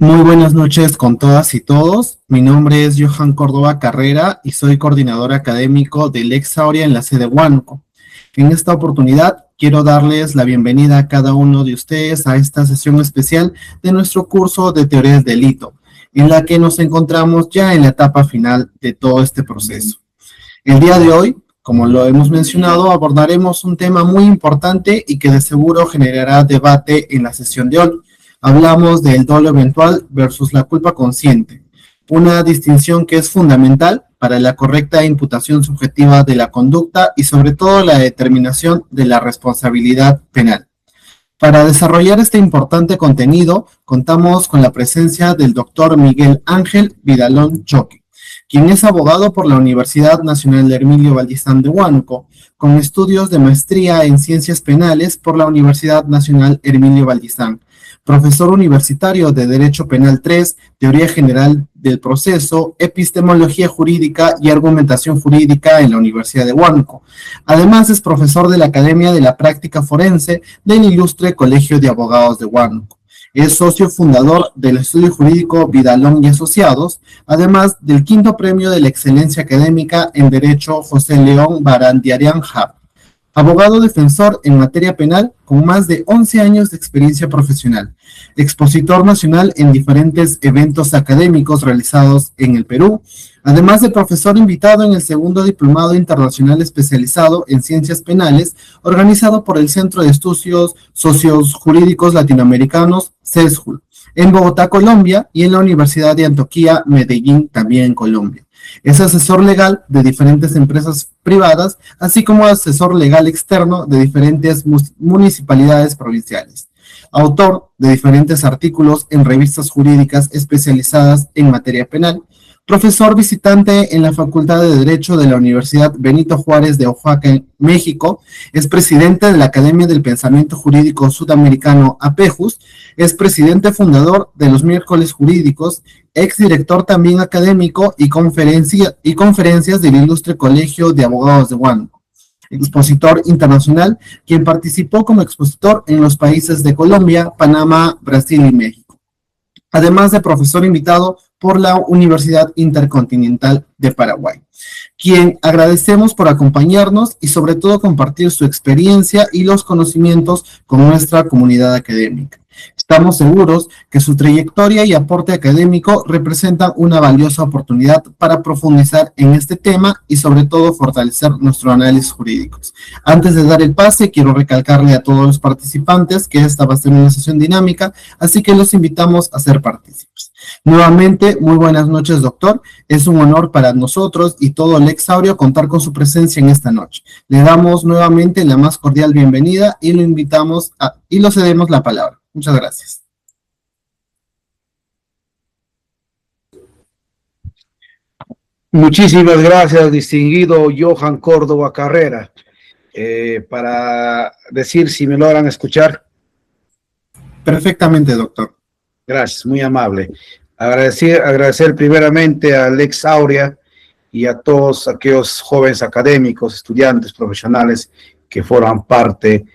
Muy buenas noches con todas y todos. Mi nombre es Johan Córdoba Carrera y soy coordinador académico del Lex Aurea en la sede Huánuco. En esta oportunidad quiero darles la bienvenida a cada uno de ustedes a esta sesión especial de nuestro curso de Teoría del Delito, en la que nos encontramos ya en la etapa final de todo este proceso. El día de hoy, como lo hemos mencionado, abordaremos un tema muy importante y que de seguro generará debate en la sesión de hoy. Hablamos del dolo eventual versus la culpa consciente, una distinción que es fundamental para la correcta imputación subjetiva de la conducta y sobre todo la determinación de la responsabilidad penal. Para desarrollar este importante contenido, contamos con la presencia del doctor Miguel Ángel Vidalón Choque, quien es abogado por la Universidad Nacional de Hermilio Valdizán de Huánuco, con estudios de maestría en Ciencias Penales por la Universidad Nacional Hermilio Valdizán, profesor universitario de Derecho Penal 3, Teoría General del Proceso, Epistemología Jurídica y Argumentación Jurídica en la Universidad de Huánuco. Además, es profesor de la Academia de la Práctica Forense del Ilustre Colegio de Abogados de Huánuco. Es socio fundador del Estudio Jurídico Vidalón y Asociados, además del quinto premio de la Excelencia Académica en Derecho José León Barandiarán Hab. Abogado defensor en materia penal con más de 11 años de experiencia profesional, expositor nacional en diferentes eventos académicos realizados en el Perú, además de profesor invitado en el segundo diplomado internacional especializado en ciencias penales, organizado por el Centro de Estudios Sociojurídicos Latinoamericanos, CESJUL, en Bogotá, Colombia, y en la Universidad de Antioquia, Medellín, también en Colombia. Es asesor legal de diferentes empresas privadas, así como asesor legal externo de diferentes municipalidades provinciales. Autor de diferentes artículos en revistas jurídicas especializadas en materia penal. Profesor visitante en la Facultad de Derecho de la Universidad Benito Juárez de Oaxaca, en México. Es presidente de la Academia del Pensamiento Jurídico Sudamericano, APEJUS. Es presidente fundador de los Miércoles Jurídicos, exdirector también académico y conferencias del Ilustre Colegio de Abogados de Huánuco. Expositor internacional, quien participó como expositor en los países de Colombia, Panamá, Brasil y México. Además de profesor invitado por la Universidad Intercontinental de Paraguay, quien agradecemos por acompañarnos y sobre todo compartir su experiencia y los conocimientos con nuestra comunidad académica. Estamos seguros que su trayectoria y aporte académico representan una valiosa oportunidad para profundizar en este tema y sobre todo fortalecer nuestro análisis jurídico. Antes de dar el pase, quiero recalcarle a todos los participantes que esta va a ser una sesión dinámica, así que los invitamos a ser partícipes. Nuevamente, muy buenas noches, doctor. Es un honor para nosotros y todo el Lex Aurea contar con su presencia en esta noche. Le damos nuevamente la más cordial bienvenida y lo cedemos la palabra. Muchas gracias. Muchísimas gracias, distinguido Johan Córdoba Carrera. Para decir si me logran escuchar. Perfectamente, doctor. Gracias, muy amable. Agradecer primeramente a Lex Aurea y a todos aquellos jóvenes académicos, estudiantes, profesionales que forman parte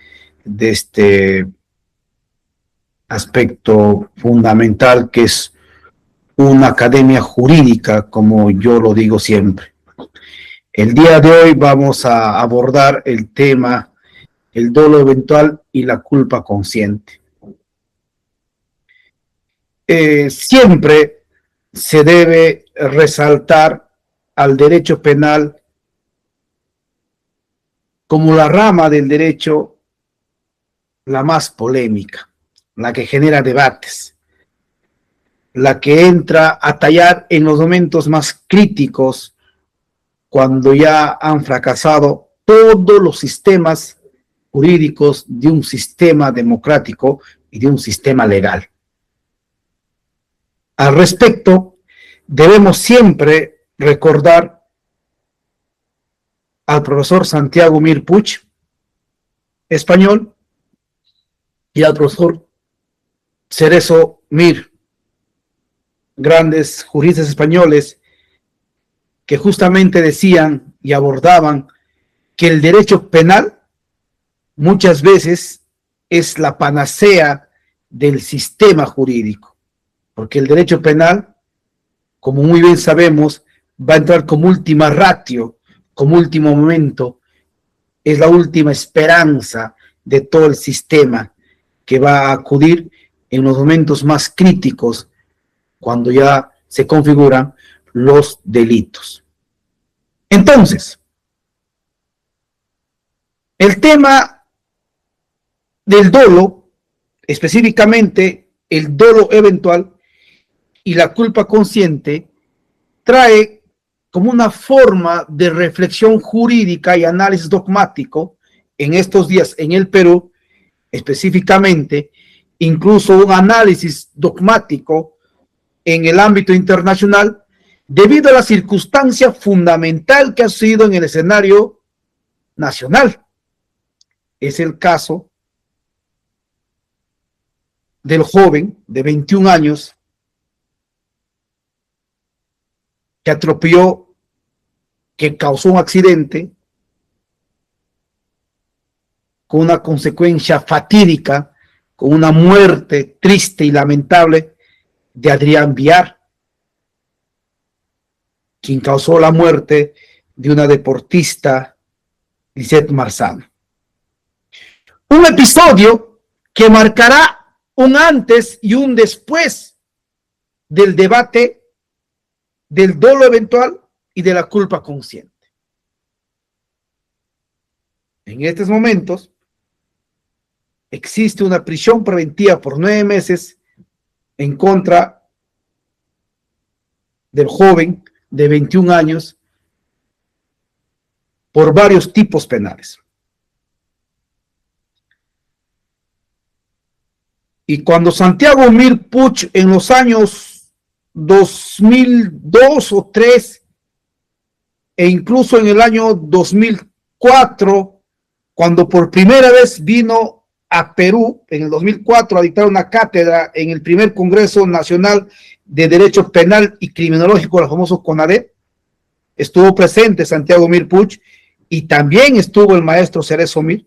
de este aspecto fundamental que es una academia jurídica, como yo lo digo siempre. El día de hoy vamos a abordar el tema, el dolo eventual y la culpa consciente. Siempre se debe resaltar al derecho penal como la rama del derecho la más polémica, la que genera debates, la que entra a tallar en los momentos más críticos cuando ya han fracasado todos los sistemas jurídicos de un sistema democrático y de un sistema legal. Al respecto, debemos siempre recordar al profesor Santiago Mir Puig, español, y al profesor Cerezo Mir, grandes juristas españoles, que justamente decían y abordaban que el derecho penal muchas veces es la panacea del sistema jurídico. porque el derecho penal, como muy bien sabemos, va a entrar como última ratio, como último momento, es la última esperanza de todo el sistema que va a acudir en los momentos más críticos cuando ya se configuran los delitos. Entonces, el tema del dolo, específicamente el dolo eventual y la culpa consciente, trae como una forma de reflexión jurídica y análisis dogmático en estos días en el Perú, específicamente, incluso un análisis dogmático en el ámbito internacional, debido a la circunstancia fundamental que ha sido en el escenario nacional. Es el caso del joven de 21 años que atropelló, que causó un accidente con una consecuencia fatídica, con una muerte triste y lamentable de Adrián Villar, quien causó la muerte de una deportista, Lisette Marzano. Un episodio que marcará un antes y un después del debate del dolo eventual y de la culpa consciente. En estos momentos existe una prisión preventiva por 9 meses en contra del joven de 21 años por varios tipos penales. Y cuando Santiago Mir Puig en los años 2002 o 3 e incluso en el año 2004, cuando por primera vez vino a Perú, en el 2004, a dictar una cátedra en el primer Congreso Nacional de Derecho Penal y Criminológico, el famoso CONADE, estuvo presente Santiago Mir Puig y también estuvo el maestro Cerezo Mir.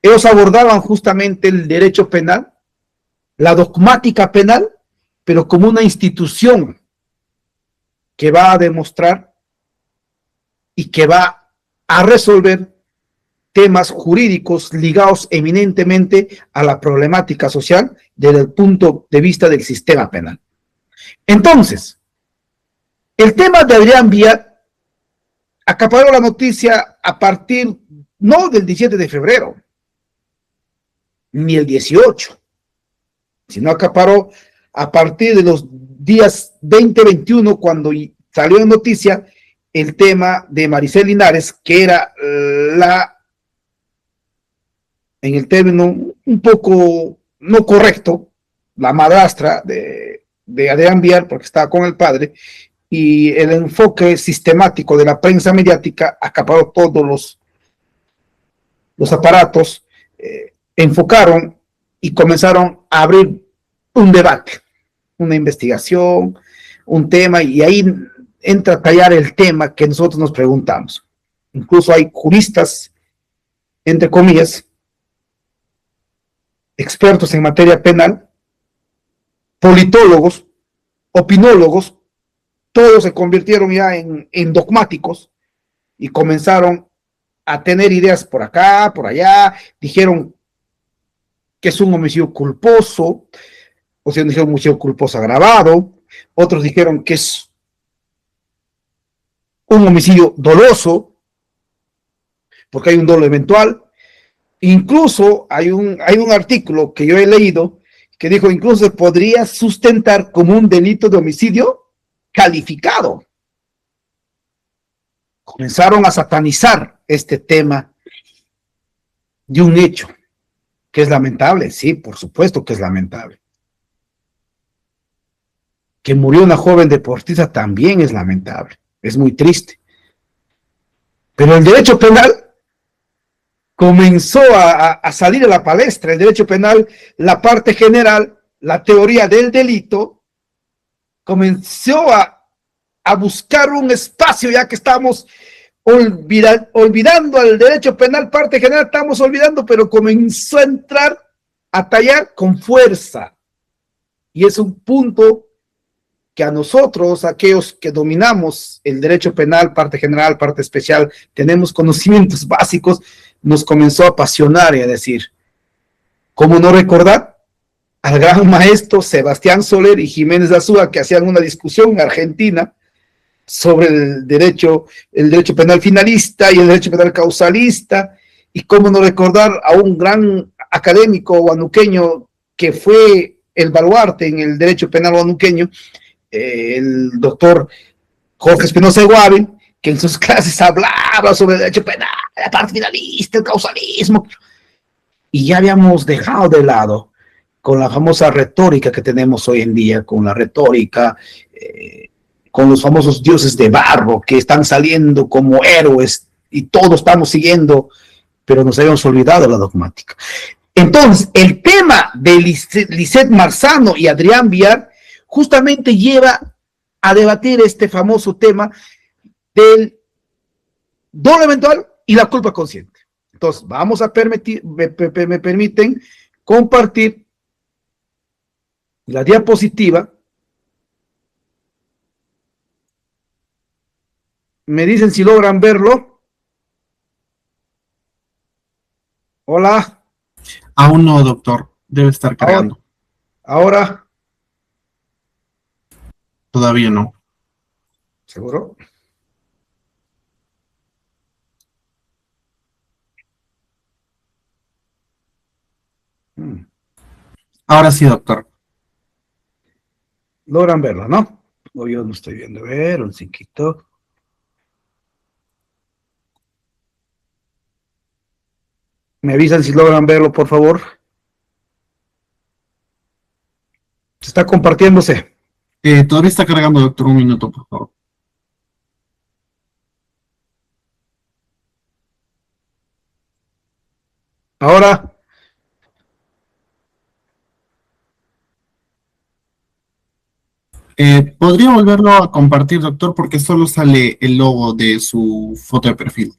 Ellos abordaban justamente el derecho penal, la dogmática penal, pero como una institución que va a demostrar y que va a resolver temas jurídicos ligados eminentemente a la problemática social desde el punto de vista del sistema penal. Entonces, el tema de Adrián Villar acaparó la noticia a partir, no del 17 de febrero, ni el 18, sino acaparó a partir de los días 20-21, cuando salió en noticia el tema de Maricel Linares, que era en el término un poco no correcto, la madrastra de Adrián Villar, porque estaba con el padre, y el enfoque sistemático de la prensa mediática acaparó todos los aparatos, enfocaron y comenzaron a abrir un debate, una investigación, un tema, y ahí entra a tallar el tema que nosotros nos preguntamos. Incluso hay juristas, entre comillas, expertos en materia penal, politólogos, opinólogos, todos se convirtieron ya en dogmáticos y comenzaron a tener ideas por acá, por allá, dijeron que es un homicidio culposo, o sea, dijeron homicidio culposo agravado, otros dijeron que es un homicidio doloso, porque hay un dolo eventual. Incluso hay un artículo que yo he leído que dijo incluso se podría sustentar como un delito de homicidio calificado. Comenzaron a satanizar este tema de un hecho que es lamentable, sí, por supuesto que es lamentable. Que murió una joven deportista también es lamentable, es muy triste. Pero el derecho penal comenzó a salir a la palestra. El derecho penal, la parte general, la teoría del delito, comenzó a buscar un espacio, ya que estamos olvidando al derecho penal, parte general, estamos olvidando, pero comenzó a entrar, a tallar con fuerza. Y es un punto que a nosotros, aquellos que dominamos el derecho penal, parte general, parte especial, tenemos conocimientos básicos, nos comenzó a apasionar y a decir, ¿cómo no recordar al gran maestro Sebastián Soler y Jiménez de Azúa, que hacían una discusión en Argentina sobre el derecho penal finalista y el derecho penal causalista? Y cómo no recordar a un gran académico guanuqueño que fue el baluarte en el derecho penal guanuqueño, el doctor Jorge Espinosa de Guavi, que en sus clases hablaba sobre el derecho penal, la parte finalista, el causalismo, y ya habíamos dejado de lado con la famosa retórica que tenemos hoy en día, con la retórica, con los famosos dioses de barro que están saliendo como héroes y todos estamos siguiendo, pero nos habíamos olvidado la dogmática. Entonces, el tema de Lisette Marzano y Adrián Villar justamente lleva a debatir este famoso tema del doble eventual y la culpa consciente. Entonces, vamos a permitir, me permiten compartir la diapositiva. Me dicen si logran verlo. Hola. Aún no, doctor. Debe estar cargando. Ahora. Todavía no. ¿Seguro? Ahora sí, doctor. Logran verlo, ¿no? O yo no estoy viendo. A ver, un cinquito. Me avisan si logran verlo, por favor. Se está compartiéndose. Todavía está cargando, doctor. Un minuto, por favor. Ahora. ¿Podría volverlo a compartir, doctor? Porque solo sale el logo de su foto de perfil.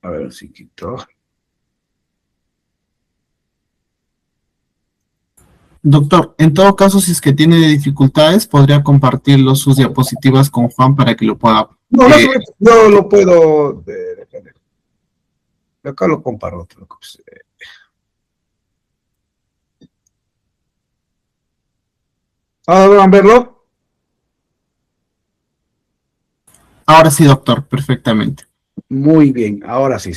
A ver, un cinquito. Doctor, en todo caso, si es que tiene dificultades, podría compartirlo sus diapositivas con Juan para que lo pueda... No, yo lo puedo... acá lo comparo. ¿Ahora van a verlo? Ahora sí, doctor, perfectamente. Muy bien, ahora sí,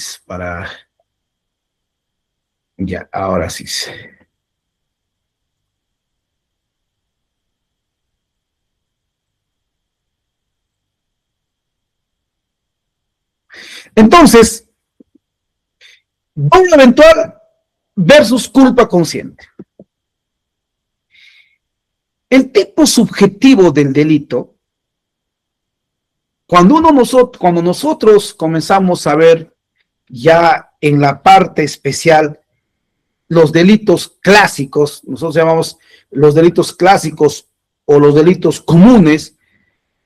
Ya, ahora sí. Entonces, doble eventual versus culpa consciente. El tipo subjetivo del delito, cuando nosotros comenzamos a ver ya en la parte especial los delitos clásicos, nosotros llamamos los delitos clásicos o los delitos comunes,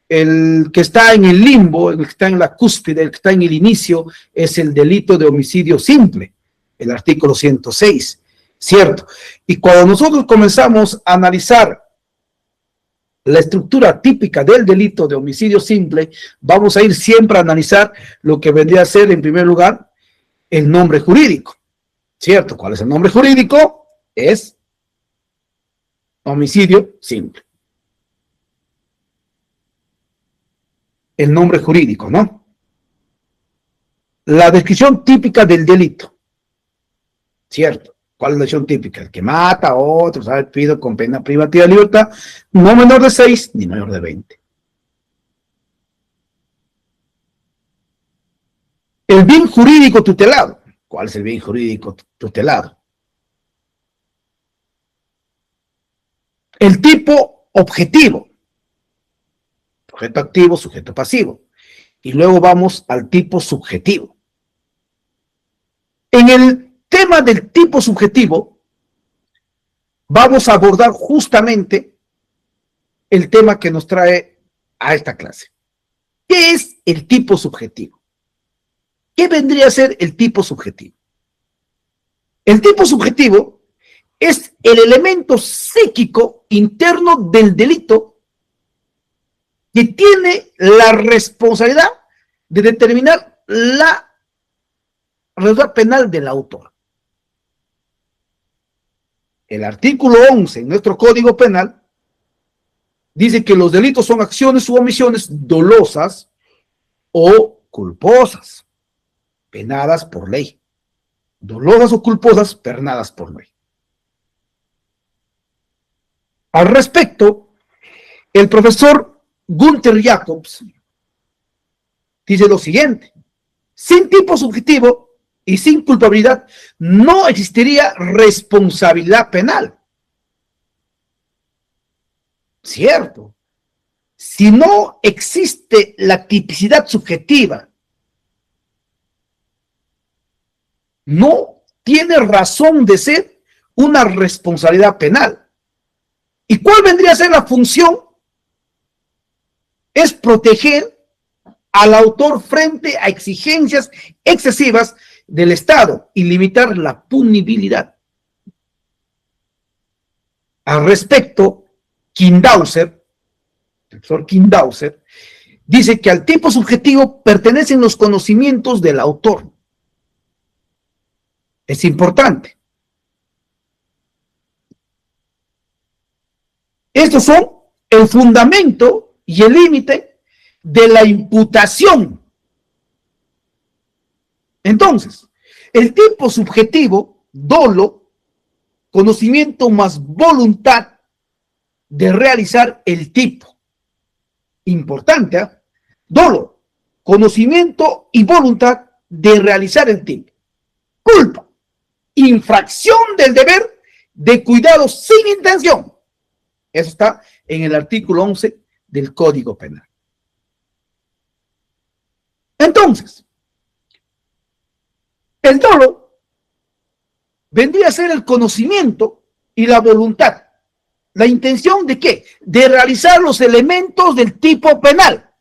el que está en el limbo, el que está en la cúspide, el que está en el inicio, es el delito de homicidio simple, el artículo 106, ¿cierto? Y cuando nosotros comenzamos a analizar la estructura típica del delito de homicidio simple, vamos a ir siempre a analizar lo que vendría a ser, en primer lugar, el nombre jurídico, ¿cierto? ¿Cuál es el nombre jurídico? Es homicidio simple. El nombre jurídico, ¿no? La descripción típica del delito, ¿cierto? ¿Cuál es la descripción típica? El que mata a otro, ¿sabes? Pido con pena privativa de libertad, no menor de 6 ni mayor de 20. El bien jurídico tutelado. ¿Cuál es el bien jurídico tutelado? El tipo objetivo. Sujeto activo, sujeto pasivo. Y luego vamos al tipo subjetivo. En el tema del tipo subjetivo, vamos a abordar justamente el tema que nos trae a esta clase. ¿Qué es el tipo subjetivo? ¿Qué vendría a ser el tipo subjetivo? El tipo subjetivo es el elemento psíquico interno del delito que tiene la responsabilidad de determinar la responsabilidad penal del autor. El artículo 11 en nuestro Código Penal dice que los delitos son acciones u omisiones dolosas o culposas, penadas por ley. Dolosas o culposas, penadas por ley. Al respecto, el profesor Gunther Jacobs dice lo siguiente: sin tipo subjetivo y sin culpabilidad no existiría responsabilidad penal. Cierto. Si no existe la tipicidad subjetiva, no tiene razón de ser una responsabilidad penal. ¿Y cuál vendría a ser la función? Es proteger al autor frente a exigencias excesivas del Estado y limitar la punibilidad. Al respecto, Kindauser, el profesor Kindauser, dice que al tipo subjetivo pertenecen los conocimientos del autor. Es importante. Estos son el fundamento y el límite de la imputación. Entonces, el tipo subjetivo, dolo, conocimiento más voluntad de realizar el tipo. Importante, ¿eh? Dolo, conocimiento y voluntad de realizar el tipo. Culpa, infracción del deber de cuidado sin intención. Eso está en el artículo 11 del Código Penal. Entonces, el dolo vendría a ser el conocimiento y la voluntad. ¿La intención de qué? De realizar los elementos del tipo penal.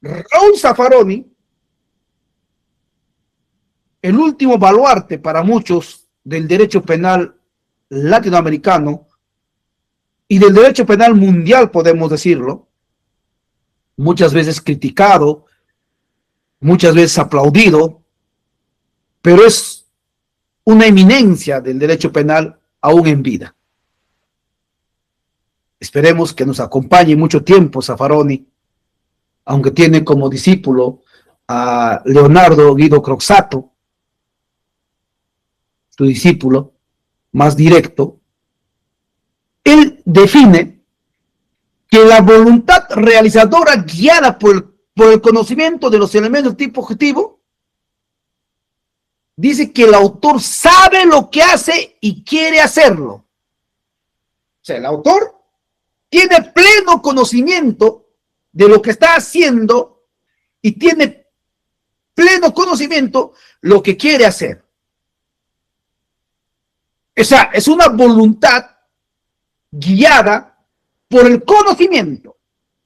Raúl Zaffaroni, el último baluarte para muchos del derecho penal latinoamericano y del derecho penal mundial, podemos decirlo, muchas veces criticado, muchas veces aplaudido, pero es una eminencia del derecho penal aún en vida. Esperemos que nos acompañe mucho tiempo Zaffaroni, aunque tiene como discípulo a Leonardo Guido Croxatto, su discípulo más directo. Él define que la voluntad realizadora guiada por el conocimiento de los elementos del tipo objetivo, dice que el autor sabe lo que hace y quiere hacerlo. O sea, el autor tiene pleno conocimiento de lo que está haciendo y tiene pleno conocimiento lo que quiere hacer. O sea, es una voluntad guiada por el conocimiento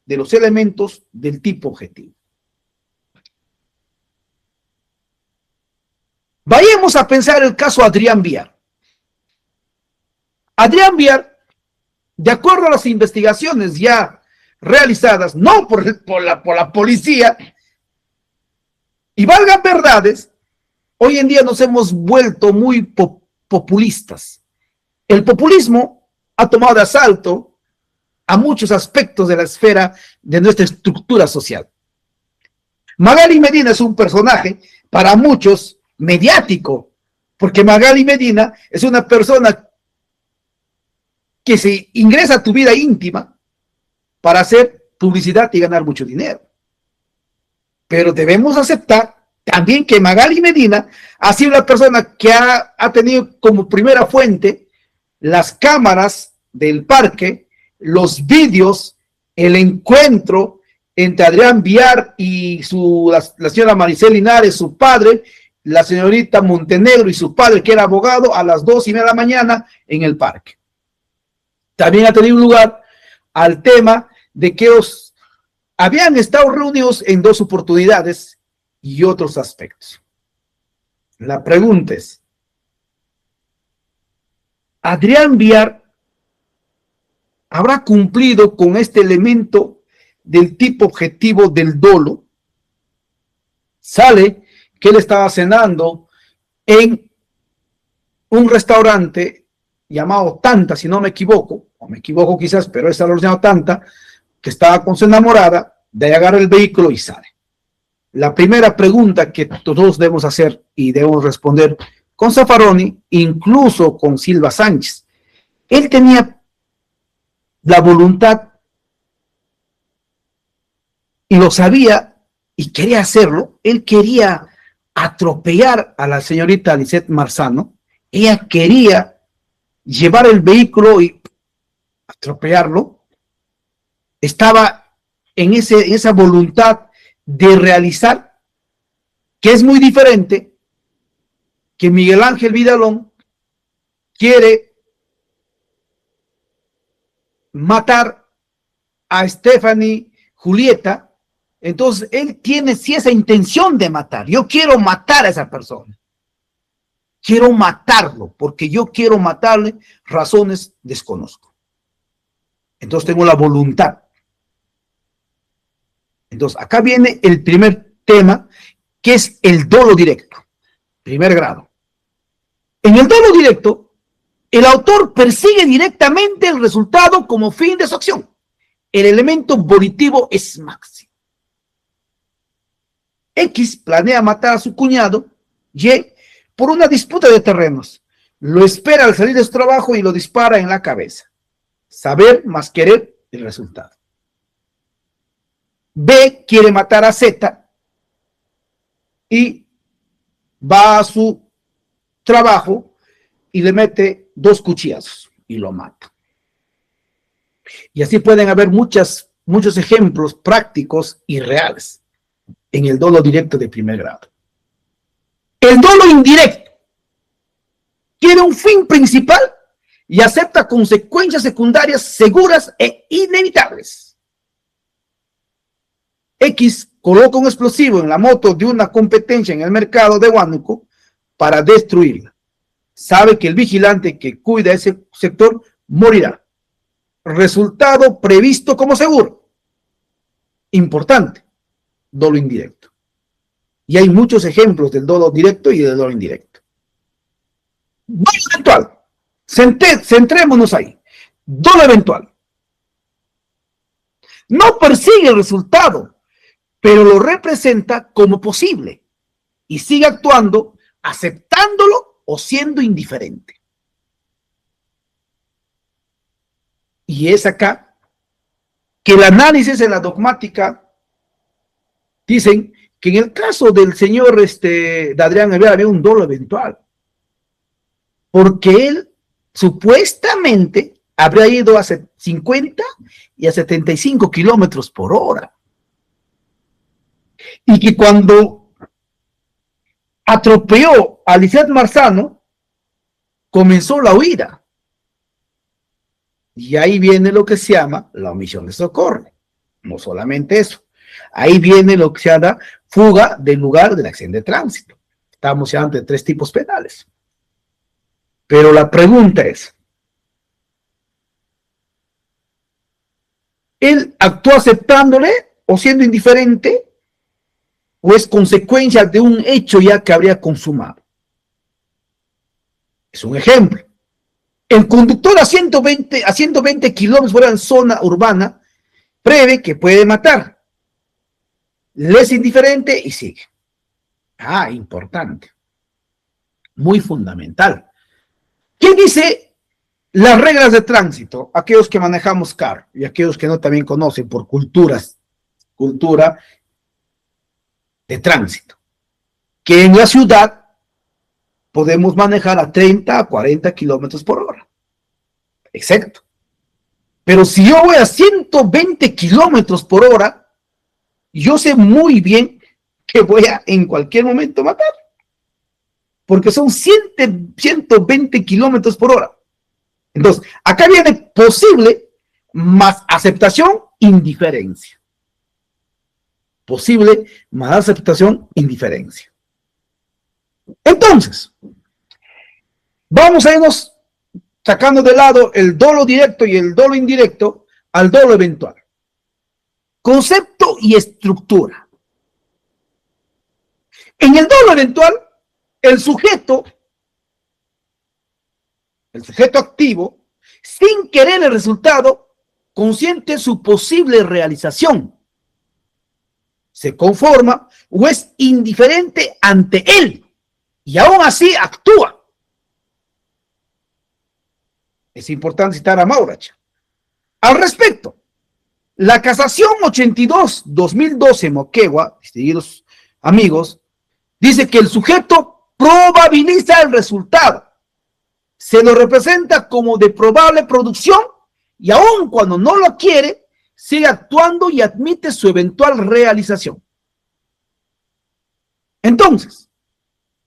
de los elementos del tipo objetivo. Vayamos a pensar el caso Adrián Viar. Adrián Viar, de acuerdo a las investigaciones ya realizadas, no por la policía, y valgan verdades, hoy en día nos hemos vuelto muy populistas. El populismo ha tomado de asalto a muchos aspectos de la esfera de nuestra estructura social. Magali Medina es un personaje para muchos mediático, porque Magali Medina es una persona que se ingresa a tu vida íntima para hacer publicidad y ganar mucho dinero. Pero debemos aceptar también que Magali Medina ha sido la persona que ha tenido como primera fuente las cámaras del parque, los vídeos, el encuentro entre Adrián Viar y la señora Maricel Linares, su padre, la señorita Montenegro y su padre, que era abogado, a las 2:30 de la mañana en el parque. También ha tenido lugar al tema de que habían estado reunidos en 2 oportunidades y otros aspectos. La pregunta es, ¿Adrián Villar habrá cumplido con este elemento del tipo objetivo del dolo? Sale que él estaba cenando en un restaurante llamado Tanta, si no me equivoco, o me equivoco quizás, pero es algo llamado Tanta, que estaba con su enamorada, de ahí agarra el vehículo y sale. La primera pregunta que todos debemos hacer y debemos responder con Zaffaroni, incluso con Silva Sánchez, él tenía la voluntad y lo sabía y quería hacerlo. Él quería atropellar a la señorita Lisette Marzano. Ella quería llevar el vehículo y atropellarlo. Estaba en esa voluntad de realizar, que es muy diferente que Miguel Ángel Vidalón quiere matar a Stephanie Julieta. Entonces él tiene sí esa intención de matar. Yo quiero matar a esa persona. Quiero matarlo porque yo quiero matarle, razones desconozco. Entonces tengo la voluntad. Entonces acá viene el primer tema, que es el dolo directo, primer grado. En el dolo directo, el autor persigue directamente el resultado como fin de su acción. El elemento volitivo es máximo. X planea matar a su cuñado, Y, por una disputa de terrenos. Lo espera al salir de su trabajo y lo dispara en la cabeza. Saber más querer el resultado. B quiere matar a Z y va a su trabajo y le mete 2 cuchillazos y lo mata. Y así pueden haber muchos ejemplos prácticos y reales en el dolo directo de primer grado. El dolo indirecto tiene un fin principal y acepta consecuencias secundarias seguras e inevitables. X coloca un explosivo en la moto de una competencia en el mercado de Huánuco para destruirla. Sabe que el vigilante que cuida ese sector morirá. Resultado previsto como seguro. Importante, dolo indirecto. Y hay muchos ejemplos del dolo directo y del dolo indirecto. Dolo eventual. Centrémonos ahí. Dolo eventual. No persigue el resultado, pero lo representa como posible y sigue actuando, aceptándolo o siendo indiferente. Y es acá que el análisis en la dogmática dicen que en el caso del señor de Adrián Villar había un dolo eventual, porque él supuestamente habría ido a 50 y a 75 kilómetros por hora. Y que cuando atropelló a Lisette Marzano, comenzó la huida. Y ahí viene lo que se llama la omisión de socorro. No solamente eso. Ahí viene lo que se llama fuga del lugar del accidente de tránsito. Estamos ya ante 3 tipos penales. Pero la pregunta es, ¿él actuó aceptándole o siendo indiferente o es consecuencia de un hecho ya que habría consumado? Es un ejemplo. El conductor a 120 kilómetros fuera en zona urbana prevé que puede matar. Le es indiferente y sigue. Ah, importante. Muy fundamental. ¿Qué dice las reglas de tránsito? Aquellos que manejamos carro y aquellos que no también conocen por cultura de tránsito. Que en la ciudad podemos manejar a 30 a 40 kilómetros por hora. Exacto. Pero si yo voy a 120 kilómetros por hora, yo sé muy bien que voy a en cualquier momento matar. Porque son 120 kilómetros por hora. Entonces, acá viene posible más aceptación, indiferencia. Posible más aceptación, indiferencia. Entonces, vamos a irnos sacando de lado el dolo directo y el dolo indirecto al dolo eventual. Concepto y estructura. En el dolo eventual, el sujeto activo, sin querer el resultado, consiente su posible realización. Se conforma o es indiferente ante él y aún así actúa. Es importante citar a Maurach. Al respecto, la Casación 82-2012 Moquegua, distinguidos amigos, dice que el sujeto probabiliza el resultado. Se lo representa como de probable producción y aun cuando no lo quiere, sigue actuando y admite su eventual realización. Entonces,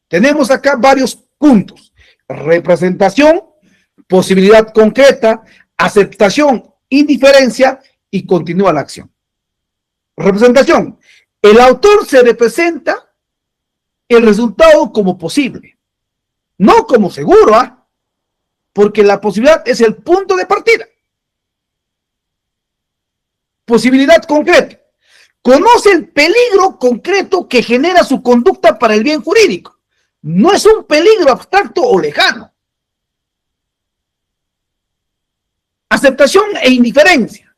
tenemos acá varios puntos. Representación, posibilidad concreta, aceptación, indiferencia y continúa la acción. Representación. El autor se representa el resultado como posible, no como seguro, porque la posibilidad es el punto de partida. Posibilidad concreta. Conoce el peligro concreto que genera su conducta para el bien jurídico. No es un peligro abstracto o lejano. Aceptación e indiferencia.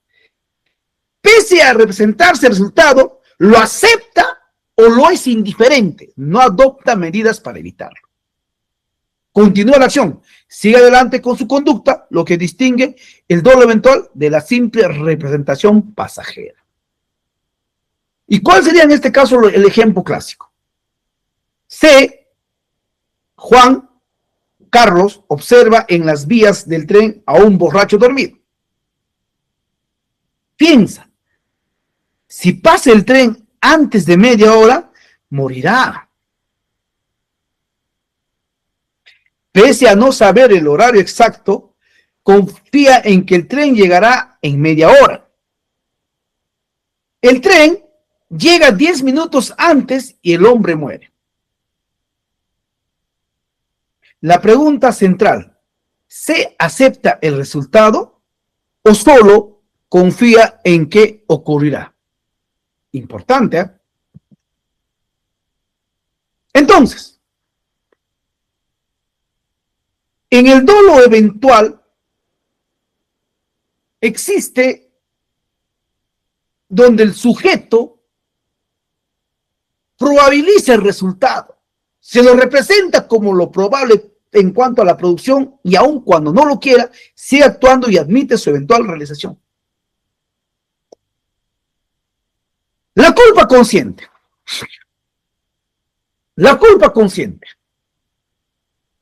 Pese a representarse el resultado, lo acepta o lo es indiferente. No adopta medidas para evitarlo. Continúa la acción. Sigue adelante con su conducta, lo que distingue el dolo eventual de la simple representación pasajera. ¿Y cuál sería en este caso el ejemplo clásico? Juan Carlos observa en las vías del tren a un borracho dormido. Piensa, si pasa el tren antes de media hora, morirá. Pese a no saber el horario exacto, confía en que el tren llegará en media hora. El tren llega 10 minutos antes y el hombre muere. La pregunta central, ¿se acepta el resultado o solo confía en que ocurrirá? Importante, ¿eh? Entonces, en el dolo eventual existe donde el sujeto probabiliza el resultado, se lo representa como lo probable en cuanto a la producción y aun cuando no lo quiera, sigue actuando y admite su eventual realización. La culpa consciente. La culpa consciente.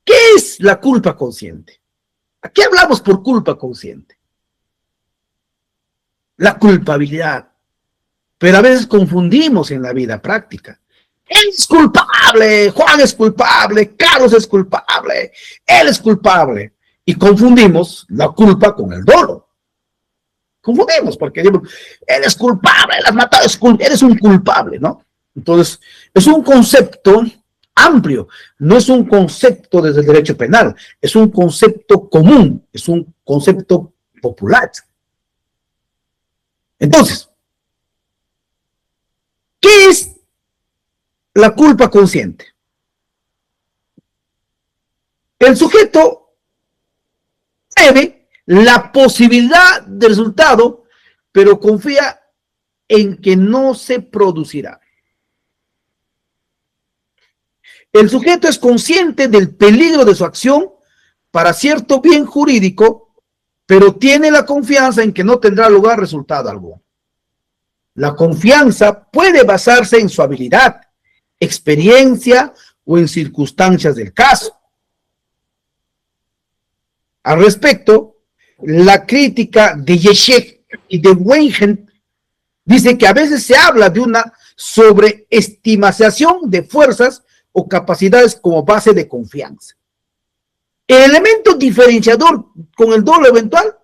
¿Qué es la culpa consciente? ¿A qué hablamos por culpa consciente? La culpabilidad. Pero a veces confundimos en la vida práctica. Él es culpable, Juan es culpable, Carlos es culpable, él es culpable. Y confundimos la culpa con el dolo. Confundimos porque decimos, él es culpable, él has matado, eres un culpable, ¿no? Entonces, es un concepto amplio, no es un concepto desde el derecho penal, es un concepto común, es un concepto popular. Entonces, ¿qué es la culpa consciente? El sujeto debe la posibilidad de resultado, pero confía en que no se producirá. El sujeto es consciente del peligro de su acción para cierto bien jurídico, pero tiene la confianza en que no tendrá lugar resultado alguno. La confianza puede basarse en su habilidad, experiencia o en circunstancias del caso. Al respecto, la crítica de Yeshek y de Weingen dice que a veces se habla de una sobreestimación de fuerzas o capacidades como base de confianza. El elemento diferenciador con el dolo eventual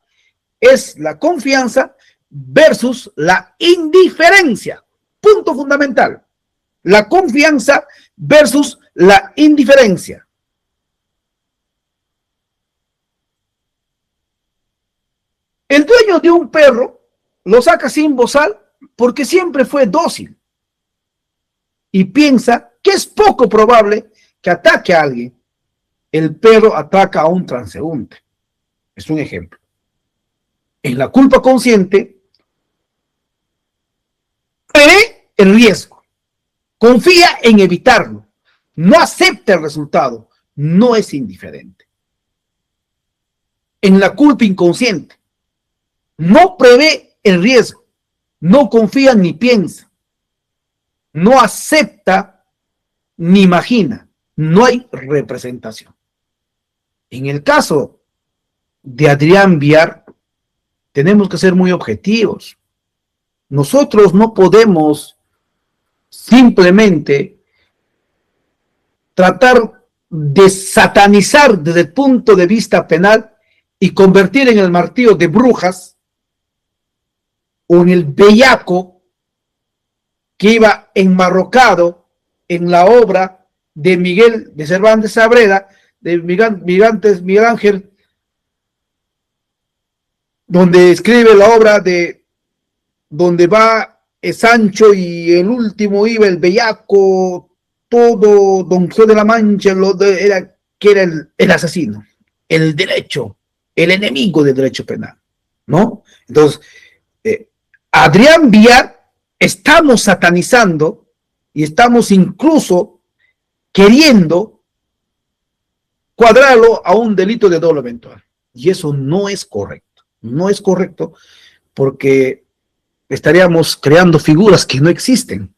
es la confianza versus la indiferencia. Punto fundamental. La confianza versus la indiferencia. El dueño de un perro lo saca sin bozal porque siempre fue dócil y piensa que es poco probable que ataque a alguien. El perro ataca a un transeúnte. Es un ejemplo. En la culpa consciente, prevé el riesgo, confía en evitarlo, no acepta el resultado, no es indiferente. En la culpa inconsciente, no prevé el riesgo, no confía ni piensa, no acepta ni imagina, no hay representación. En el caso de Adrián Viar, tenemos que ser muy objetivos. Nosotros no podemos simplemente tratar de satanizar desde el punto de vista penal y convertir en el martillo de Brujas o en el bellaco que iba enmarrocado en la obra de Miguel de Cervantes Saavedra, de Miguel Ángel, donde escribe la obra de donde va Sancho y el último iba el bellaco, todo Don Quijote de la Mancha, era el asesino, el derecho, el enemigo del derecho penal, ¿no? Entonces, Adrián Viar estamos satanizando y estamos incluso queriendo cuadrarlo a un delito de dolo eventual. Y eso no es correcto. No es correcto porque estaríamos creando figuras que no existen.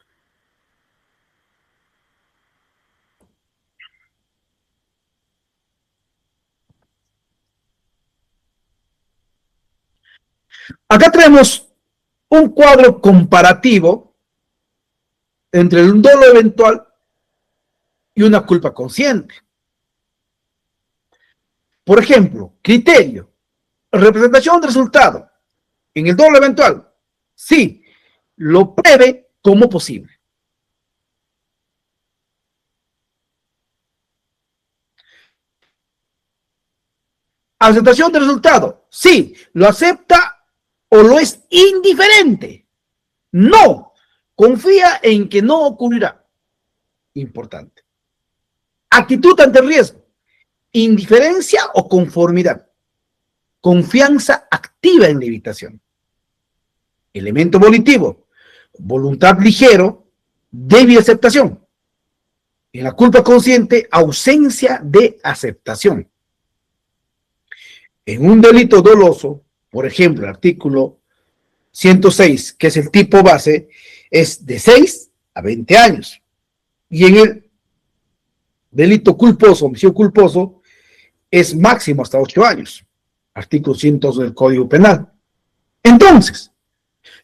Acá tenemos un cuadro comparativo entre un dolo eventual y una culpa consciente. Por ejemplo, criterio, representación de resultado. En el dolo eventual, sí, lo prevé como posible. Aceptación de resultado, sí, lo acepta o lo es indiferente. No, confía en que no ocurrirá. Importante. Actitud ante el riesgo, indiferencia o conformidad. Confianza activa en la evitación. Elemento volitivo, voluntad ligero, débil aceptación. En la culpa consciente, ausencia de aceptación. En un delito doloso, por ejemplo, el artículo 106, que es el tipo base, es de 6 a 20 años. Y en el delito culposo, homicidio culposo, es máximo hasta 8 años. Artículo 102 del Código Penal. Entonces,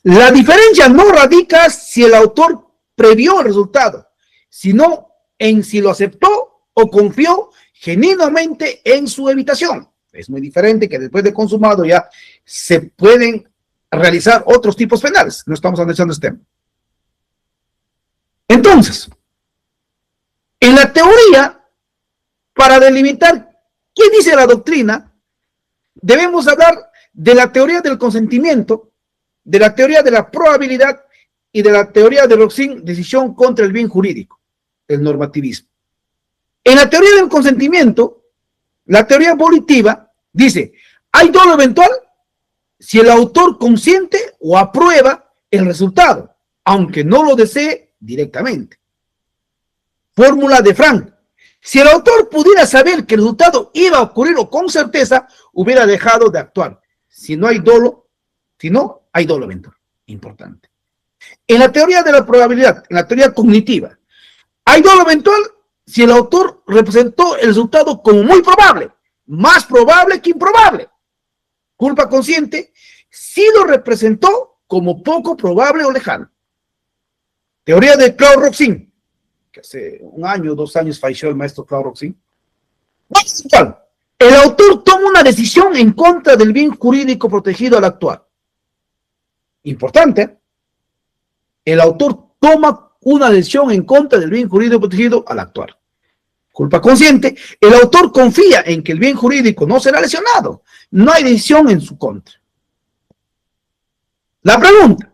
la diferencia no radica si el autor previó el resultado, sino en si lo aceptó o confió genuinamente en su evitación. Es muy diferente que después de consumado ya se pueden realizar otros tipos penales. No estamos analizando este tema. Entonces, en la teoría, para delimitar qué dice la doctrina, debemos hablar de la teoría del consentimiento, de la teoría de la probabilidad y de la teoría de Roxin, decisión contra el bien jurídico, el normativismo. En la teoría del consentimiento, la teoría volitiva dice, hay dolo eventual si el autor consiente o aprueba el resultado, aunque no lo desee directamente. Fórmula de Frank. Si el autor pudiera saber que el resultado iba a ocurrir o con certeza, hubiera dejado de actuar. Si no hay dolo eventual. Importante. En la teoría de la probabilidad, en la teoría cognitiva, hay dolo eventual si el autor representó el resultado como muy probable, más probable que improbable. Culpa consciente, si lo representó como poco probable o lejano. Teoría de Claude Roxin, que hace 1 año, 2 años falleció el maestro Claude Roxin. El autor toma una decisión en contra del bien jurídico protegido al actuar. Importante. El autor toma una decisión en contra del bien jurídico protegido al actuar. culpa consciente, el autor confía en que el bien jurídico no será lesionado. No hay decisión en su contra. La pregunta.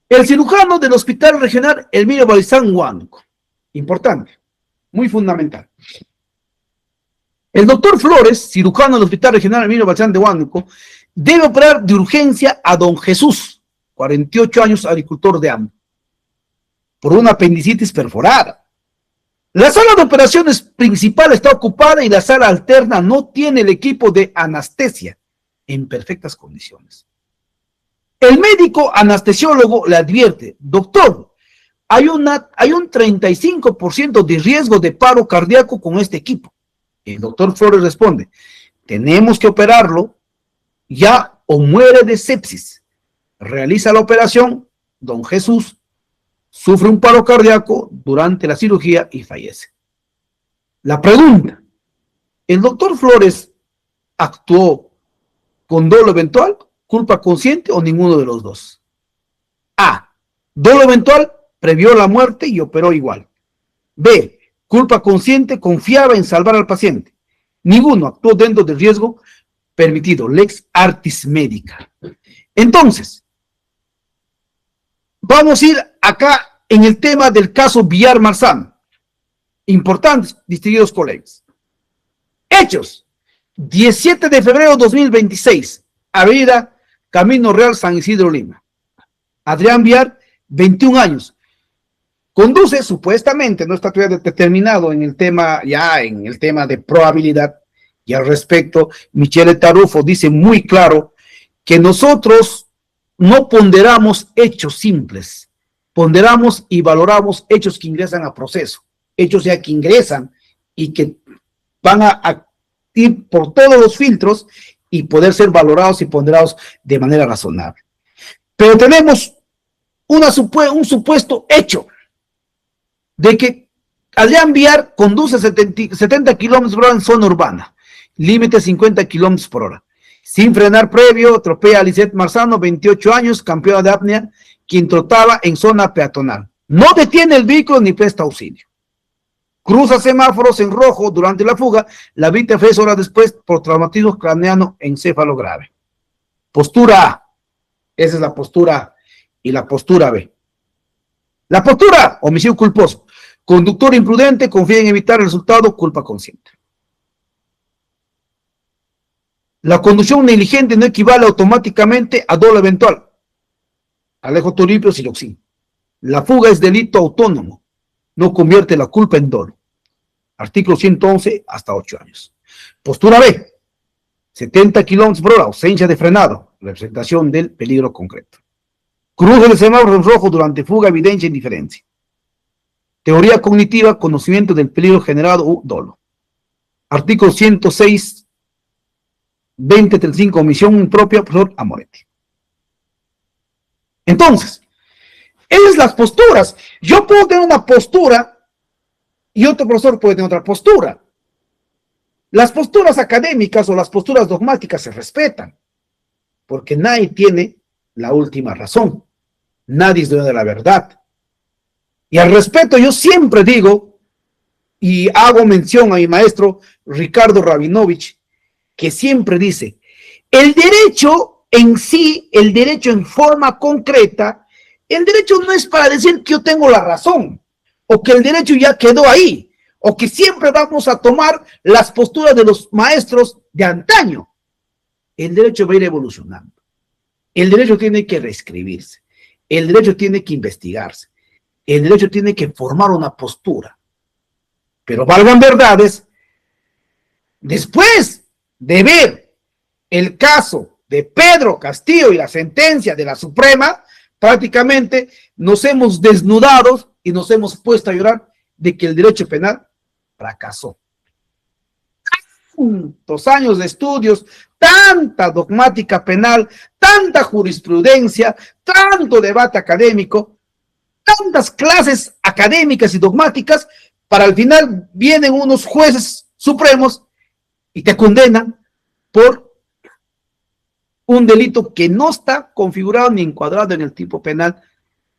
El cirujano del Hospital Regional Emilio Balsán Huánuco. Importante, muy fundamental. El doctor Flores, cirujano del Hospital Regional Emilio Balsán de Huánuco, debe operar de urgencia a don Jesús, 48 años, agricultor de hambre, por una apendicitis perforada. La sala de operaciones principal está ocupada y la sala alterna no tiene el equipo de anestesia en perfectas condiciones. El médico anestesiólogo le advierte, doctor, hay un 35% de riesgo de paro cardíaco con este equipo. El doctor Flores responde, tenemos que operarlo ya o muere de sepsis. Realiza la operación, don Jesús sufre un paro cardíaco durante la cirugía y fallece. La pregunta, ¿el doctor Flores actuó con dolo eventual, culpa consciente o ninguno de los dos? A, dolo eventual, previó la muerte y operó igual. B, culpa consciente, confiaba en salvar al paciente. Ninguno actuó dentro del riesgo permitido, lex artis medica. Entonces, vamos a ir acá en el tema del caso Villar Marzano. Importantes, distinguidos colegas. Hechos. 17 de febrero de 2026. Avenida Camino Real, San Isidro, Lima. Adrián Villar, 21 años. Conduce, supuestamente, no está todavía determinado en el tema, ya en el tema de probabilidad. Y al respecto, Michele Tarufo dice muy claro que nosotros no ponderamos hechos simples, ponderamos y valoramos hechos que ingresan a proceso, hechos ya que ingresan y que van a ir por todos los filtros y poder ser valorados y ponderados de manera razonable. Pero tenemos un supuesto hecho de que Adrián Villar conduce 70 kilómetros por hora en zona urbana, límite 50 kilómetros por hora. Sin frenar previo, atropella a Lisette Marzano, 28 años, campeona de apnea, quien trotaba en zona peatonal. No detiene el vehículo ni presta auxilio. Cruza semáforos en rojo durante la fuga. La víctima fallece horas después por traumatismo craneano encéfalo grave. Postura A. Esa es la postura A. Y la postura B. La postura, homicidio culposo. Conductor imprudente, confía en evitar el resultado, culpa consciente. La conducción negligente no equivale automáticamente a dolo eventual. Alejo Toribio, Siloxín. La fuga es delito autónomo. No convierte la culpa en dolo. Artículo 111 hasta 8 años. Postura B. 70 kilómetros por hora, ausencia de frenado. Representación del peligro concreto. Cruce de semáforo en rojo durante fuga, evidencia e indiferencia. Teoría cognitiva, conocimiento del peligro generado u dolo. Artículo 106, 2035, omisión impropia, profesor Amoretti. Entonces, esas las posturas. Yo puedo tener una postura y otro profesor puede tener otra postura. Las posturas académicas o las posturas dogmáticas se respetan, porque nadie tiene la última razón. Nadie es dueño de la verdad. Y al respecto, yo siempre digo, y hago mención a mi maestro Ricardo Rabinovich, que siempre dice, el derecho en sí, el derecho en forma concreta, el derecho no es para decir que yo tengo la razón, o que el derecho ya quedó ahí, o que siempre vamos a tomar las posturas de los maestros de antaño. El derecho va a ir evolucionando. El derecho tiene que reescribirse. El derecho tiene que investigarse. El derecho tiene que formar una postura. Pero valgan verdades, después de ver el caso de Pedro Castillo y la sentencia de la Suprema, prácticamente nos hemos desnudado y nos hemos puesto a llorar de que el derecho penal fracasó. Tantos años de estudios, tanta dogmática penal, tanta jurisprudencia, tanto debate académico, tantas clases académicas y dogmáticas, para al final vienen unos jueces supremos y te condenan por un delito que no está configurado ni encuadrado en el tipo penal,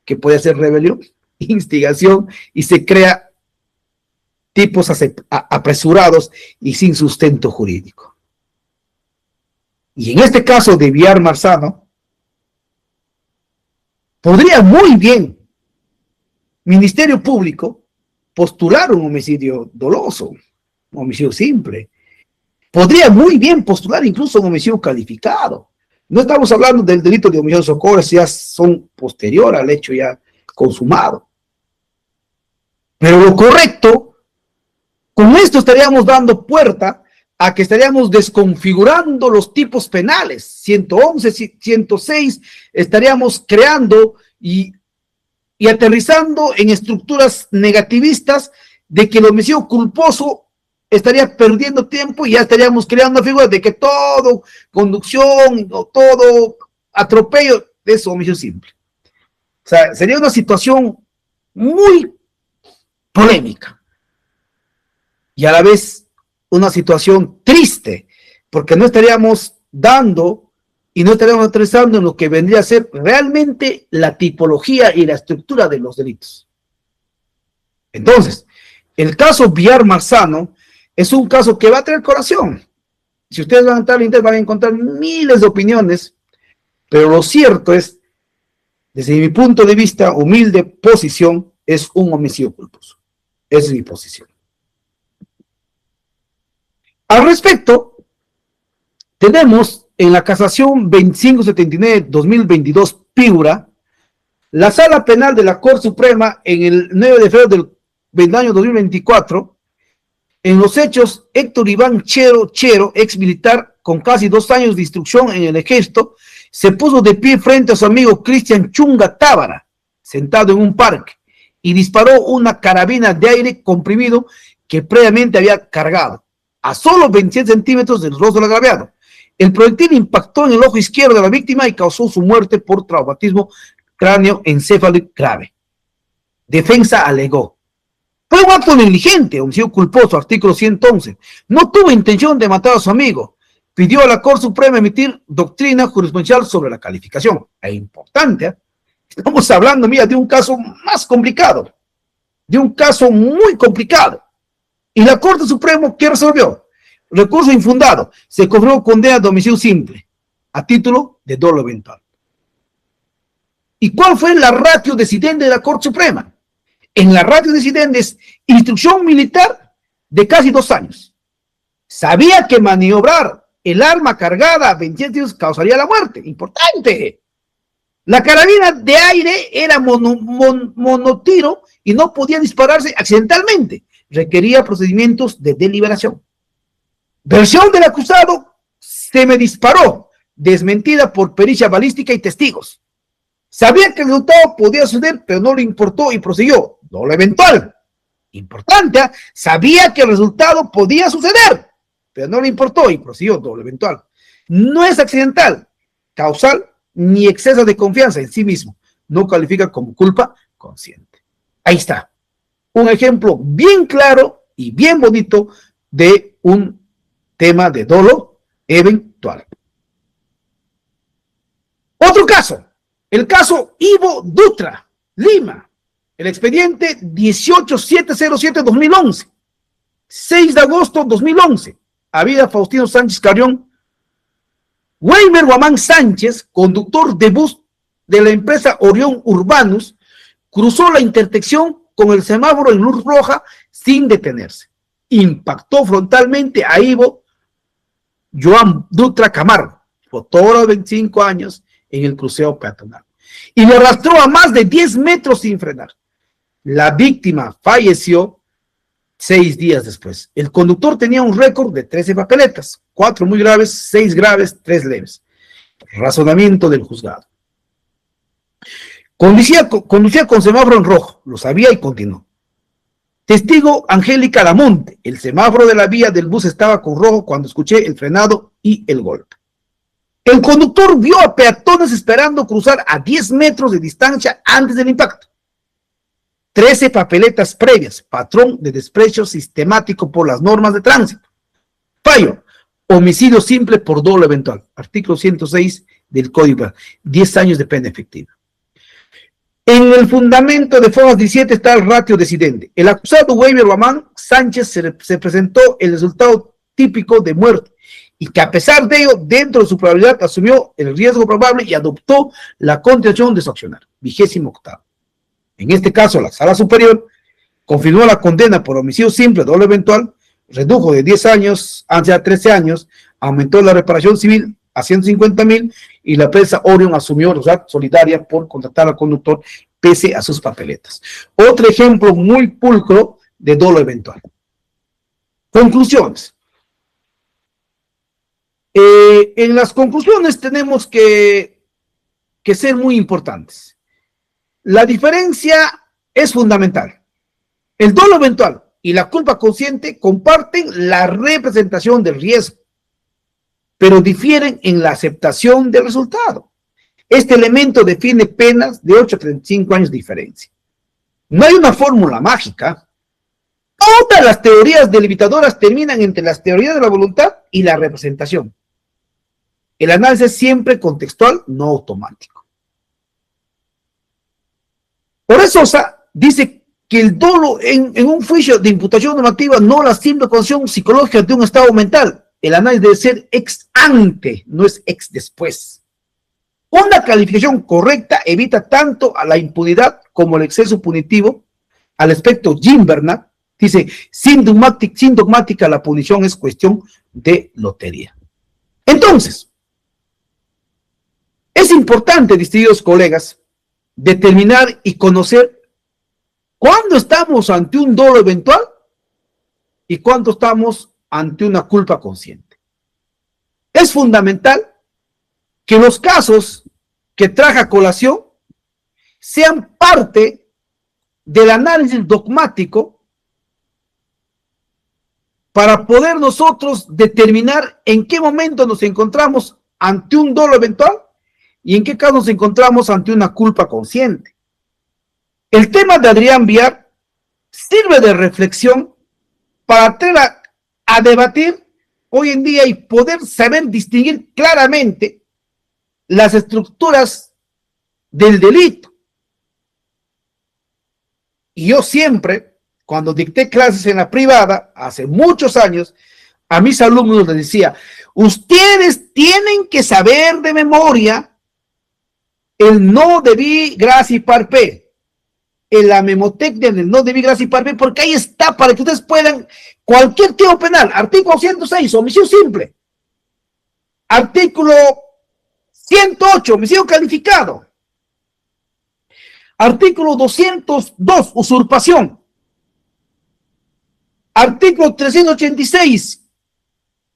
que puede ser rebelión, instigación, y se crea tipos apresurados y sin sustento jurídico. Y en este caso de Villar Marzano, podría muy bien Ministerio Público postular un homicidio doloso, un homicidio simple. Podría muy bien postular incluso un homicidio calificado. No estamos hablando del delito de homicidio socorro, ya son posterior al hecho ya consumado. Pero lo correcto, con esto estaríamos dando puerta a que estaríamos desconfigurando los tipos penales. 111, 106, estaríamos creando y aterrizando en estructuras negativistas de que el homicidio culposo estaría perdiendo tiempo y ya estaríamos creando figuras de que todo conducción o todo atropello es homicidio simple. O sea, sería una situación muy polémica y a la vez una situación triste, porque no estaríamos dando y no estaríamos aterrizando en lo que vendría a ser realmente la tipología y la estructura de los delitos. Entonces, el caso Villar Marzano es un caso que va a tener colación. Si ustedes van a entrar al internet van a encontrar miles de opiniones, pero lo cierto es, desde mi punto de vista, humilde posición, es un homicidio culposo. Esa es mi posición. Al respecto, tenemos en la casación 2579-2022 Piura, la Sala Penal de la Corte Suprema en el 9 de febrero del año 2024, en los hechos, Héctor Iván Chero, ex militar con casi 2 años de instrucción en el ejército, se puso de pie frente a su amigo Cristian Chunga Tábara, sentado en un parque, y disparó una carabina de aire comprimido que previamente había cargado, a solo 27 centímetros del rostro del agraviado. El proyectil impactó en el ojo izquierdo de la víctima y causó su muerte por traumatismo cráneoencéfalico grave. Defensa alegó: fue un acto negligente, homicidio culposo, artículo 111. No tuvo intención de matar a su amigo. Pidió a la Corte Suprema emitir doctrina jurisprudencial sobre la calificación. Es importante, ¿eh? Estamos hablando, mira, de un caso más complicado, de un caso muy complicado. Y la Corte Suprema, ¿qué resolvió? Recurso infundado. Se cobró condena de homicidio simple, a título de dolo eventual. ¿Y cuál fue la ratio decidente de la Corte Suprema? En la ratio decidente es instrucción militar de casi 2 años. Sabía que maniobrar el arma cargada a 27 tiros causaría la muerte. Importante. La carabina de aire era monotiro y no podía dispararse accidentalmente. Requería procedimientos de deliberación. Versión del acusado: se me disparó, desmentida por pericia balística y testigos. Sabía que el resultado podía suceder, pero no le importó y prosiguió. Dolo eventual. Importante, ¿eh? Sabía que el resultado podía suceder, pero no le importó y prosiguió. Dolo eventual. No es accidental, causal, ni exceso de confianza en sí mismo. No califica como culpa consciente. Ahí está. Un ejemplo bien claro y bien bonito de un tema de dolo eventual. Otro caso. El caso Ivo Dutra, Lima. El expediente 18707-2011. 6 de agosto 2011. Avida Faustino Sánchez Carrión. Weimer Guamán Sánchez, conductor de bus de la empresa Orión Urbanus, cruzó la intersección con el semáforo en luz roja sin detenerse. Impactó frontalmente a Ivo Joan Dutra Camargo, fotógrafo de 25 años, en el crucero peatonal, y lo arrastró a más de 10 metros sin frenar. La víctima falleció 6 días después. El conductor tenía un récord de 13 papeletas, 4 muy graves, 6 graves, 3 leves. Razonamiento del juzgado. Conducía con semáforo en rojo, lo sabía y continuó. Testigo Angélica Lamonte: el semáforo de la vía del bus estaba con rojo cuando escuché el frenado y el golpe. El conductor vio a peatones esperando cruzar a 10 metros de distancia antes del impacto. 13 papeletas previas, patrón de desprecio sistemático por las normas de tránsito. Fallo: homicidio simple por dolo eventual, artículo 106 del Código Penal, 10 años de pena efectiva. En el fundamento de formas 17 está el ratio decidente. El acusado Weber Guamán Sánchez se presentó el resultado típico de muerte y que a pesar de ello, dentro de su probabilidad, asumió el riesgo probable y adoptó la continuación de su accionar. 28º. En este caso, la Sala Superior confirmó la condena por homicidio simple doble eventual, redujo de 10 años hacia 13 años, aumentó la reparación civil a 150,000 y la empresa Orion asumió la solidaria por contratar al conductor pese a sus papeletas. Otro ejemplo muy pulcro de dolo eventual. Conclusiones. En las conclusiones tenemos que ser muy importantes. La diferencia es fundamental. El dolo eventual y la culpa consciente comparten la representación del riesgo, pero difieren en la aceptación del resultado. Este elemento define penas de 8 a 35 años de diferencia. No hay una fórmula mágica. Todas las teorías delimitadoras terminan entre las teorías de la voluntad y la representación. El análisis es siempre contextual, no automático. Por eso dice que el dolo en un juicio de imputación normativa no la simple condición psicológica de un estado mental. El análisis debe ser ex ante, no es ex después. Una calificación correcta evita tanto a la impunidad como el exceso punitivo. Al aspecto Jim Bernard dice, sin dogmática la punición es cuestión de lotería. Entonces, es importante, distinguidos colegas, determinar y conocer cuándo estamos ante un dolo eventual y cuándo estamos ante una culpa consciente. Es fundamental que los casos que traje a colación sean parte del análisis dogmático para poder nosotros determinar en qué momento nos encontramos ante un dolo eventual y en qué caso nos encontramos ante una culpa consciente. El tema de Adrián Viar sirve de reflexión para traer a debatir hoy en día y poder saber distinguir claramente las estructuras del delito. Y yo siempre, cuando dicté clases en la privada, hace muchos años, a mis alumnos les decía, ustedes tienen que saber de memoria el no debí, gracia y parpe, en la memotecnia del no debí, gracia y parpe, porque ahí está para que ustedes puedan, cualquier tipo penal, artículo 106, homicidio simple, artículo 108, homicidio calificado, artículo 202, usurpación, artículo 386,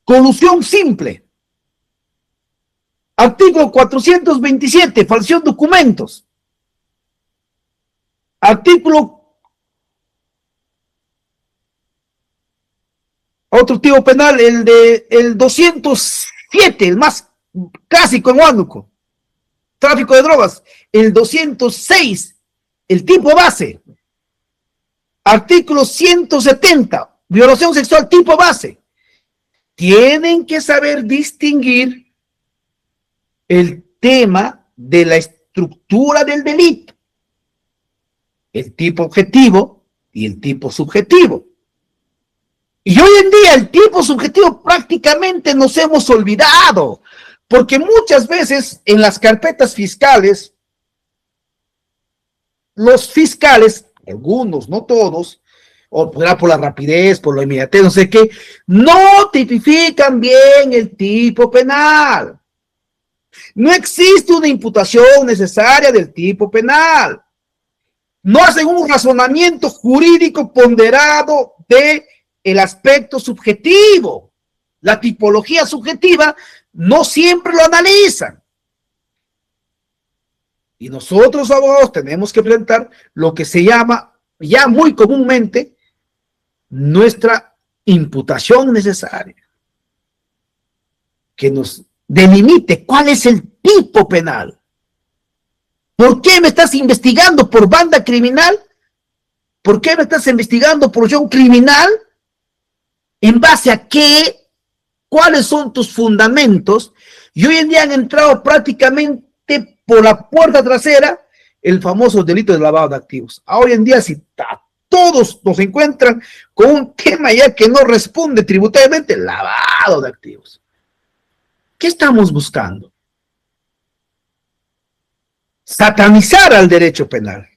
colusión simple, artículo 427, falsión de documentos, artículo, otro tipo penal, el 207, el más clásico en Huánuco, tráfico de drogas, el 206, el tipo base, artículo 170, violación sexual tipo base. Tienen que saber distinguir el tema de la estructura del delito, el tipo objetivo y el tipo subjetivo. Y hoy en día el tipo subjetivo prácticamente nos hemos olvidado, porque muchas veces en las carpetas fiscales, los fiscales, algunos, no todos, o por la rapidez, por la inmediatez, no sé qué, no tipifican bien el tipo penal. No existe una imputación necesaria del tipo penal. No hacen un razonamiento jurídico ponderado del aspecto subjetivo. La tipología subjetiva no siempre lo analizan. Y nosotros, abogados, tenemos que presentar lo que se llama, ya muy comúnmente, nuestra imputación necesaria, que nos delimite cuál es el tipo penal. ¿Por qué me estás investigando por banda criminal? ¿Por qué me estás investigando por acción criminal? ¿En base a qué? ¿Cuáles son tus fundamentos? Y hoy en día han entrado prácticamente por la puerta trasera el famoso delito de lavado de activos. Hoy en día, si todos nos encuentran con un tema ya que no responde tributariamente, lavado de activos. ¿Qué estamos buscando? Satanizar al derecho penal.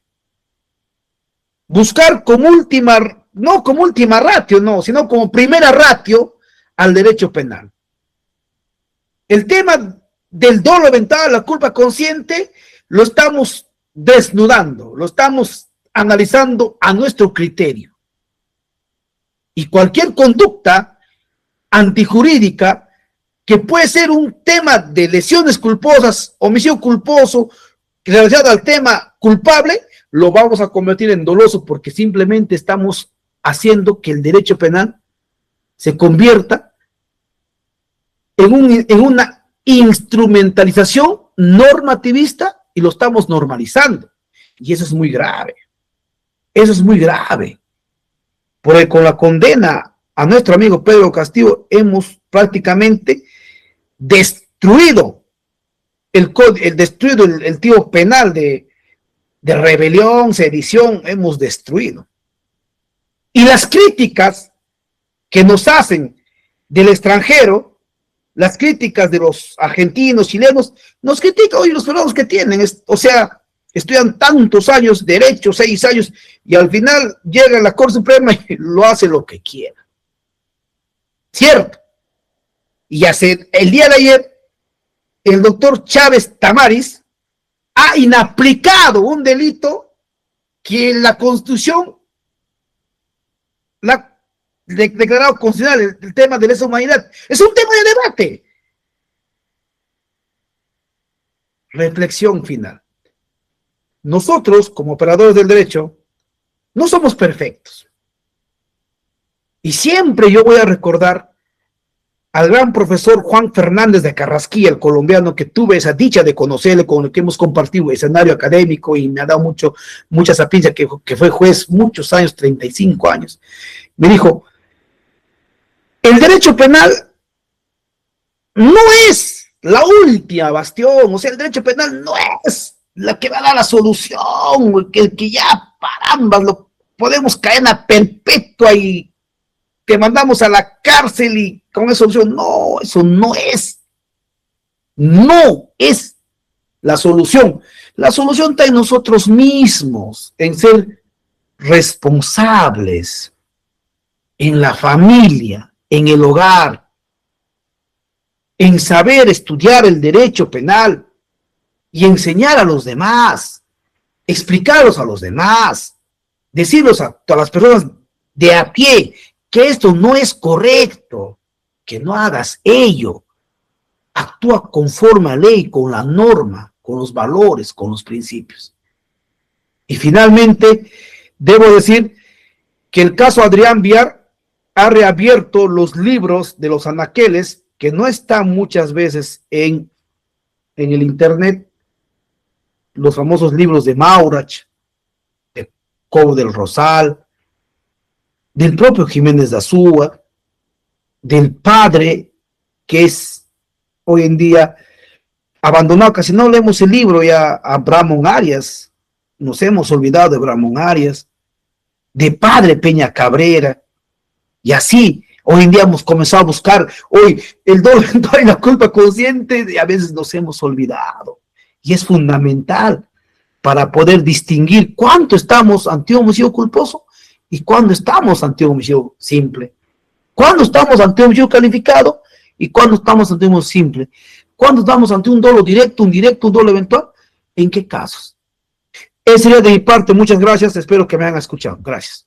Buscar como última, no como última ratio, no, sino como primera ratio al derecho penal. El tema del dolo eventual, la culpa consciente, lo estamos desnudando, lo estamos analizando a nuestro criterio. Y cualquier conducta antijurídica que puede ser un tema de lesiones culposas, homicidio culposo, relacionado al tema culpable, lo vamos a convertir en doloso porque simplemente estamos haciendo que el derecho penal se convierta en una instrumentalización normativista y lo estamos normalizando. Y eso es muy grave. Eso es muy grave. Porque con la condena a nuestro amigo Pedro Castillo hemos prácticamente destruido el tipo penal de rebelión, sedición, hemos destruido. Y las críticas que nos hacen del extranjero, las críticas de los argentinos, chilenos, nos critican, oye, los peruanos que tienen, o sea, estudian tantos años, derecho, 6 años, y al final llega a la Corte Suprema y lo hace lo que quiera. ¿Cierto? Y el día de ayer, el doctor Chávez Tamaris ha inaplicado un delito que la Constitución la ha declarado constitucional, el tema de lesa humanidad. Es un tema de debate. Reflexión final. Nosotros, como operadores del derecho, no somos perfectos. Y siempre yo voy a recordar al gran profesor Juan Fernández de Carrasquilla, el colombiano, que tuve esa dicha de conocerle, con el que hemos compartido escenario académico y me ha dado mucha sapiencia, que fue juez muchos años, 35 años. Me dijo, el derecho penal no es la última bastión, o sea, el derecho penal no es la que va a dar la solución, que ya para ambas lo podemos cadena perpetua y te mandamos a la cárcel y con esa solución. No, eso no es la solución. La solución está en nosotros mismos, en ser responsables, en la familia, en el hogar, en saber estudiar el derecho penal y enseñar a los demás, explicarlos a los demás, decirlos a todas las personas de a pie que esto no es correcto, que no hagas ello. Actúa conforme a la ley, con la norma, con los valores, con los principios. Y finalmente, debo decir que el caso Adrián Villar ha reabierto los libros de los anaqueles que no están muchas veces en el internet, los famosos libros de Maurach, de Cobo del Rosal, del propio Jiménez de Azúa, del padre que es hoy en día abandonado, casi no leemos el libro ya, a Bramón Arias, nos hemos olvidado de Bramón Arias, de padre Peña Cabrera, y así hoy en día hemos comenzado a buscar, hoy el dolo y la culpa consciente, y a veces nos hemos olvidado, y es fundamental para poder distinguir cuánto estamos ante un homicidio culposo y cuándo estamos ante un homicidio simple, cuándo estamos ante un homicidio calificado y cuándo estamos ante un homicidio simple, cuándo estamos ante un dolo directo, un dolo eventual, en qué casos. Ese sería de mi parte, muchas gracias, espero que me hayan escuchado, gracias.